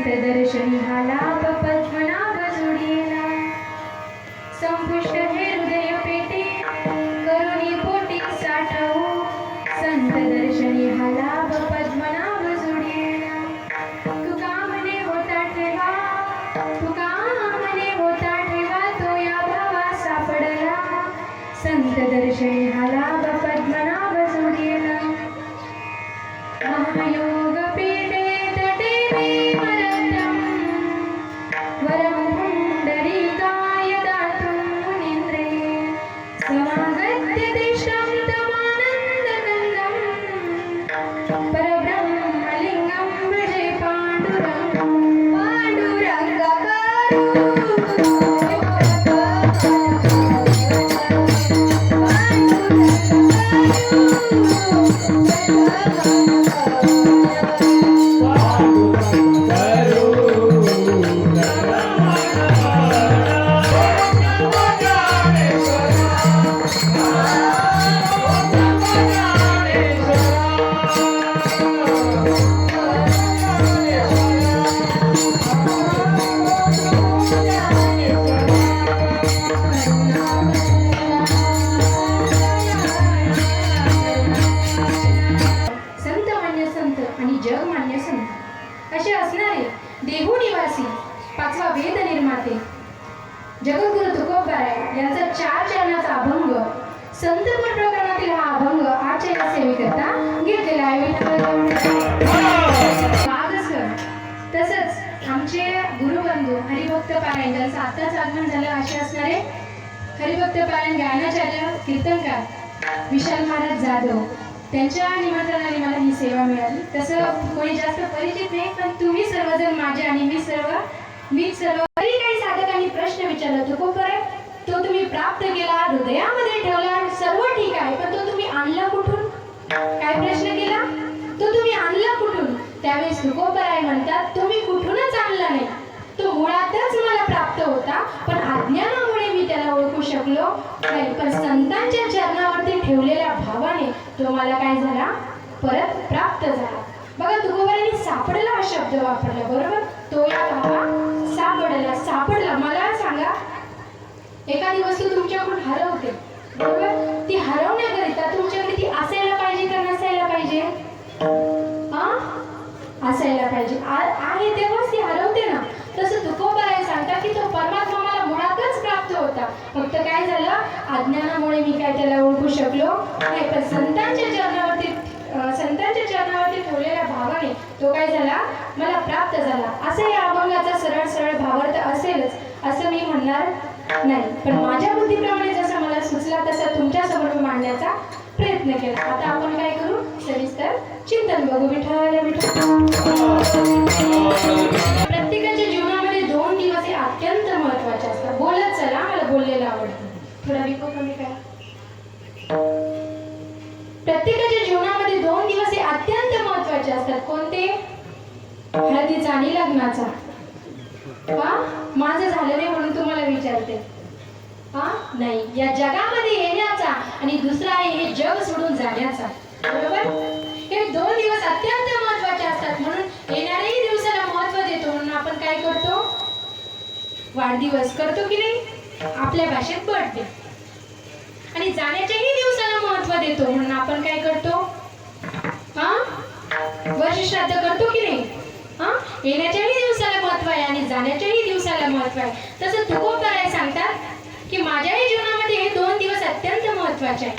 संत दर्शनी हा लाभ पद्मनाभ जोडीला संपुष्ट हे हृदय पेटे करुणी पोटी साठवू संत दर्शनी हा लाभ पद्मनाभ जोडीला तुका म्हणे होता ठेवा तो या भावा सापडला संत दर्शनी हा लाभ पद्मनाभ जोडीला महायोग पीठे तटे विमरतं वरं पुण्डरीकाय दातुं मुनीन्द्रे समागत्य दिष्टं तमानन्दकन्दं परब्रह्मलिङ्गं भजे पाण्डुरङ्गं असे असणारे देहू निवासी पाचवा वेद निर्माते जगद्गुरु तुकोबाराय यांचा 4 चरणाचा अभंग संतपूर प्रकरणातील हा अभंग आचार्य सेविकता घेतलेला आहे. तसंच आमचे गुरुबंधू हरिभक्त पारायण ज्यांचं आताच आगमन झालं असे असणारे हरिभक्त पारायण गायनाचार्य कीर्तनकार विशाल महाराज जाधव त्यांच्या निमंत्रणाने मला ही सेवा मिळाली. तसं कोणी जास्त परिचित नाही पण तुम्ही सर्वजण माझे आणि मी सर्व तरी काही साधकांनी प्रश्न विचारला तुकोबाराय तो तुम्ही प्राप्त केला हृदयामध्ये ठेवला सर्व ठीक आहे पण तो तुम्ही आणला कुठून काय प्रश्न केला तो तुम्ही आणला कुठून त्यावेळेस तुकोबाराय म्हणतात तुम्ही कुठूनच आणला नाही तो मुळातच मला प्राप्त होता पण अज्ञानामुळे मी त्याला ओळखू शकलो नाही पण संतांच्या चरणावरती ठेवलेल्या भावाने तो मला काय झाला परत प्राप्त झाला. बघा तुकोबारायांनी सापडला हा शब्द वापरला बरोबर तो या भावा सापडला मला सांगा एखादी वस्तू तुमच्याकडून हरवते बरोबर ती हरवण्याकरिता तुमच्याकडे ती असायला पाहिजे का नसायला पाहिजे असायला पाहिजे आहे तेव्हाच ती हरवते ना. तसं तुकोबाराय सांगतात की तो परमात्मा मला मुळातच प्राप्त होता फक्त काय झालं अज्ञानामुळे मी काय त्याला ओळखू शकलो नाही पण संतांच्या चरणावरती ठेवलेल्या भावाने तो काय झाला मला प्राप्त झाला. असं या अभंगाचा सरळ भावार्थ असेलच असं मी म्हणणार नाही पण माझ्या बुद्धीप्रमाणे जसं मला सुचला तसं तुमच्यासमोर मी मांडण्याचा प्रयत्न केला. आता आपण काय करू सविस्तर चिंतन बघू. विठ्ठल विठ्ठल प्रत्येकाच्या जीवनामध्ये 2 दिवस हे अत्यंत महत्त्वाचे असतात. बोलत चला मला बोललेलं आवडतं थोडा विको कमी करा. प्रत्येकाच्या जीवनामध्ये 2 दिवस हे अत्यंत महत्त्वाचे असतात. कोणते हळदीचा आणि लग्नाचा. माझं झालं नाही म्हणून तुम्हाला विचारते नाही या जगामध्ये येण्याचा आणि दुसरा आहे हे जग सोडून जाण्याचा बरोबर. हे 2 दिवस अत्यंत महत्त्वाचे असतात म्हणून येणाऱ्याही दिवसाला महत्त्व देतो म्हणून आपण काय करतो वाढदिवस करतो की नाही आपल्या भाषेत बर्थडे आणि जाण्याच्याही दिवसाला महत्त्व देतो म्हणून आपण काय करतो वर्षश्राद्ध करतो की नाही. येण्याच्याही दिवसाला महत्त्व आहे आणि जाण्याच्याही दिवसाला महत्त्व आहे. तसं तुकोबाराय सांगतात की माझ्याही जीवनामध्ये हे 2 दिवस अत्यंत महत्त्वाचे आहेत.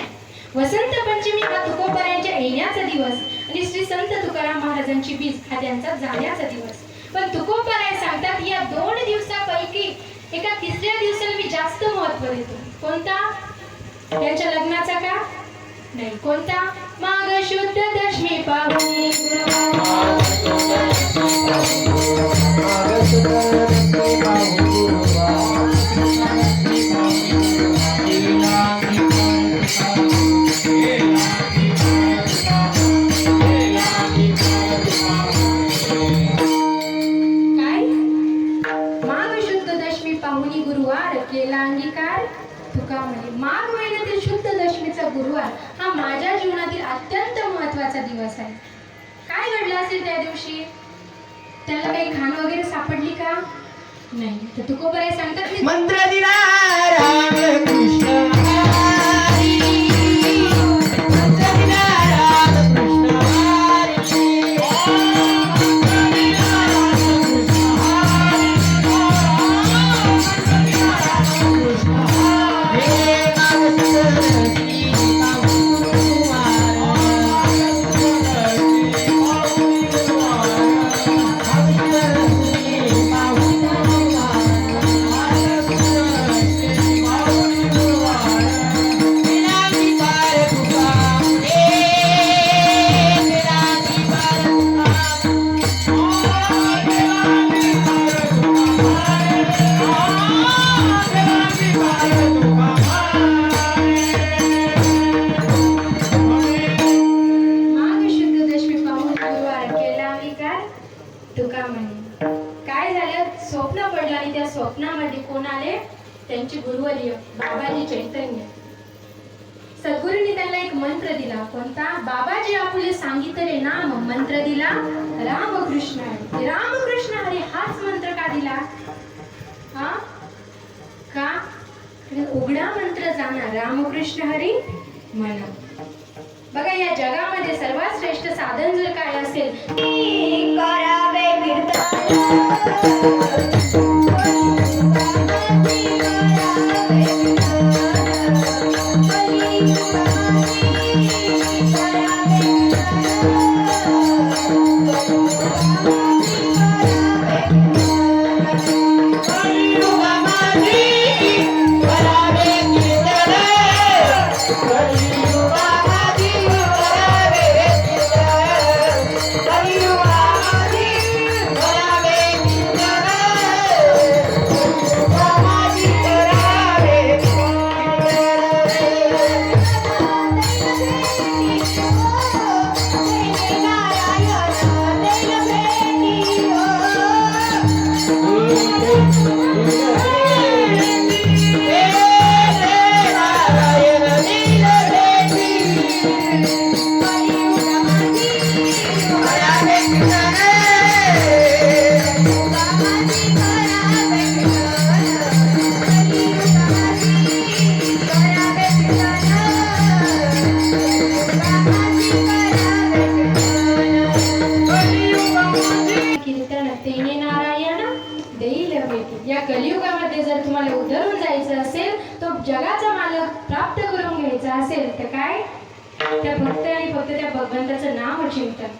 वसंत पंचमी हा तुकोबारायांच्या येण्याचा दिवस आणि श्री संत तुकाराम महाराजांची बीज हा त्यांचा जाण्याचा दिवस. पण तुकोबाराय सांगतात या 2 दिवसापैकी एका 3ऱ्या दिवसाला मी जास्त महत्त्व देतो. कोणता त्यांच्या लग्नाचा का नाही कोणता माघ शुद्ध दशमी पावनी गुरुवार केला अंगीकार तुका म्हणे. माघ महिन्यातील शुद्ध दशमीचा गुरुवार हा माझ्या जीवनातील अत्यंत महत्त्वाचा दिवस आहे. काय घडलं असेल त्या दिवशी त्याला काही खाण वगैरे सापडली का? नाही. तर तुकोबराय सांगतात मंत्र दिला राम कृष्ण हरी, मंत्र दिला राम कृष्ण हरी, तुका म्हणे. काय झालं? स्वप्न पडलं आणि त्या स्वप्नामध्ये कोण आले? त्यांचे गुरुवर्य बाबाजी चैतन्य. सद्गुरूंनी त्यांना एक मंत्र दिला. कोणता? बाबाजी आपले सांगितले नाम मंत्र दिला रामकृष्ण हरी. रामकृष्ण हरी हाच मंत्र का दिला? हा का? उघडा मंत्र जाणार रामकृष्ण हरी म्हणा. बघा, या जगामध्ये सर्वात श्रेष्ठ साधन जर काय असेल, करावे या कलियुगामध्ये जर तुम्हाला उतरून जायचं असेल, तो जगाचा मालक प्राप्त करून घ्यायचा असेल तर काय? त्या फक्त आणि फक्त त्या भगवंताचं नाव चिंतन.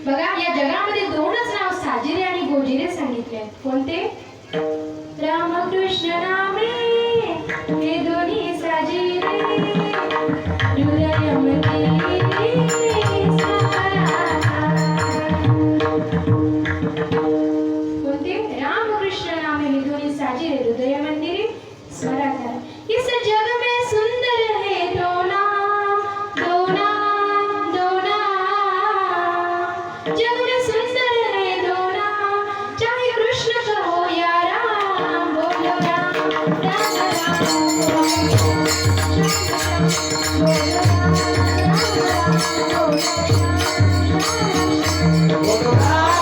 बघा, या जगामध्ये दोनच नाव साजिरे आणि गोजिरे सांगितले आहेत. कोणते? रामकृष्ण नामे हे दोन्ही साजिरे हृदयामध्ये हृदय मंदिर स्मरा करा. इस जग में सुंदर है दो नाम, दो नाम, दो नाम. जग में सुंदर है दो नाम, चाहे कृष्ण कहो या राम. बोलो राम राम राम, बोलो राम राम राम, बोलो राम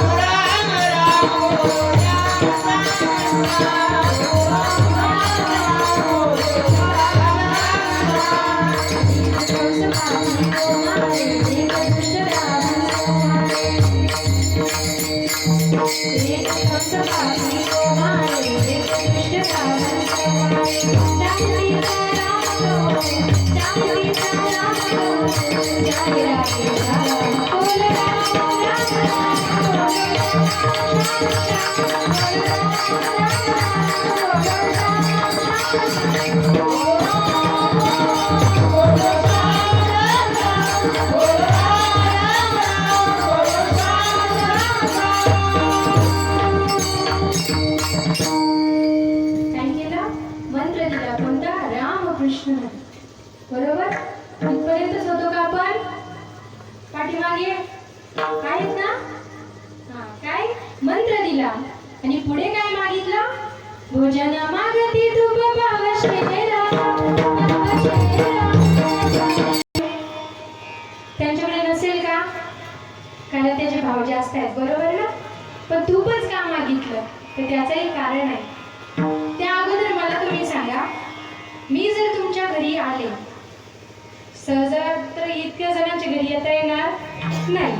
बरोबर. इथपर्यंतच होतो का आपण? पाठीमागे आहेत ना? काय मंत्र दिला आणि पुढे काय मागितलं? भोजन मागती धूप पावशेरा. त्यांच्याकडे नसेल का? कारण त्याचे भाव जास्त आहेत, बरोबर ना? मागितलं तर त्याचंही कारण आहे. त्या अगोदर मला तुम्ही सांगा, मी जर तुमच्या घरी आले, सहज तर इतक्या जणांच्या घरी येता येणार नाही,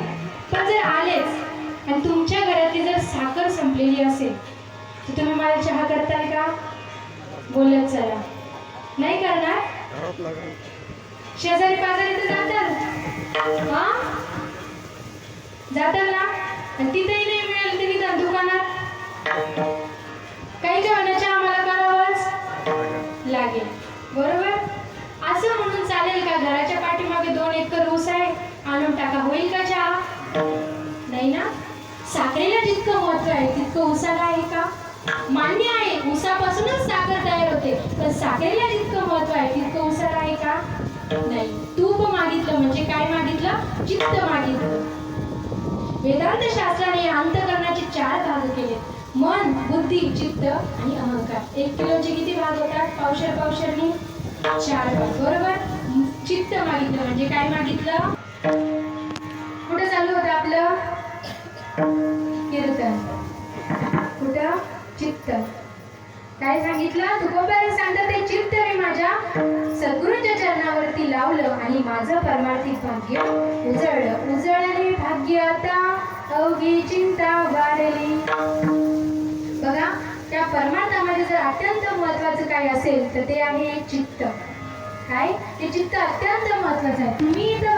पण जर आलेच आणि तुमच्या घरातली जर साखर संपलेली असेल तर तुम्ही मला चहा करताल का? बोलत चला. नाही करणार? शेजारी पाजारी तर जाताल, हा जाताल ना? आणि तिथेही नाही मिळेल तर निदान दुकानात काही जेवणाच्या आम्हाला करावंच लागेल, बरोबर? असं म्हणून चालेल का? घराच्या पाठीमागे 2 एकर ऊस आहे, आणून टाका, होईल का चहा? नाही ना. साखरेला जितकं महत्व आहे तितकं ऊसाला आहे का? मान्य आहे, ऊसापासूनच साखर तयार होते, पण साखरेला जितकं महत्व आहे तितकं ऊसाला आहे का? नाही. तूप मागितलं म्हणजे काय मागितलं? चित्त मागितलं. वेदांत शास्त्राने अंतःकरणाचे 4 भाग केले: मन, बुद्धी, चित्त आणि अहंकार. 1 किलोचे किती भाग होतात? पावशेरनी 4 भाग, बरोबर? चित्त मागितलं म्हणजे काय मागितलं? कुठं चालू होतं आपलं कीर्तन? कुठं? चित्त. काय सांगितलं? तुकोबाराय सांगतात, ते चित्त मी माझ्या सद्गुरूंच्या चरणावरती लावलं आणि माझं परमार्थिक भाग्य उजळले भाग्य आता अवघी चिंता वाढली. बघा, त्या परमार्थामध्ये जर अत्यंत महत्वाचं काय असेल तर ते आहे चित्त. काय? ते चित्त अत्यंत महत्वाचं आहे. तुम्ही इथं